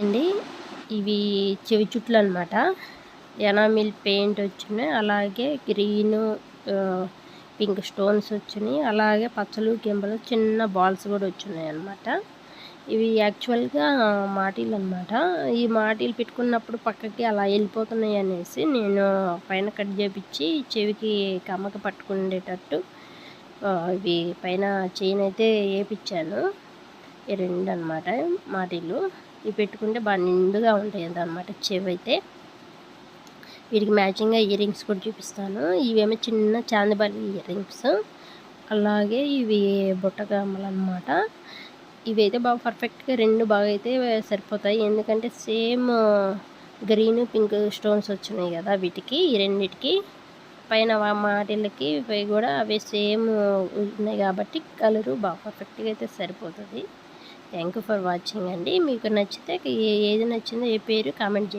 అండి ఇవి చెవి చుట్లు అనమాట. ఎనామిల్ పెయింట్ వచ్చినాయి, అలాగే గ్రీన్ పింక్ స్టోన్స్ వచ్చినాయి, అలాగే పచ్చలు కెంపలు చిన్న బాల్స్ కూడా వచ్చినాయి అనమాట. ఇవి యాక్చువల్గా మాటీలు అనమాట. ఈ మాటీలు పెట్టుకున్నప్పుడు పక్కకి అలా వెళ్ళిపోతున్నాయి అనేసి నేను పైన కట్ చేపించి చెవికి కమ్మక పట్టుకునేటట్టు ఇవి పైన చైన్ అయితే వేయించాను. ఈ రెండు అనమాట మాటీలు. ఇవి పెట్టుకుంటే బాగా నిండుగా ఉంటాయి అన్నమాట చెవి అయితే. వీటికి మ్యాచింగ్గా ఇయర్ రింగ్స్ కూడా చూపిస్తాను. ఇవేమో చిన్న చాందిబాలి ఇయర్ రింగ్స్, అలాగే ఇవి బుట్టకమ్మలు అనమాట. ఇవైతే బాగా పర్ఫెక్ట్గా రెండు బాగా అయితే సరిపోతాయి, ఎందుకంటే సేమ్ గ్రీన్ పింక్ స్టోన్స్ వచ్చినాయి కదా వీటికి, ఈ రెండిటికి. పైన మాటిళ్ళకి ఇవి కూడా అవే సేమ్ ఉన్నాయి కాబట్టి కలరు బాగా పర్ఫెక్ట్గా అయితే సరిపోతుంది. థ్యాంక్ యూ ఫర్ వాచింగ్ అండి. మీకు నచ్చితే ఏది నచ్చిందో ఏ పేరు కామెంట్ చేయండి.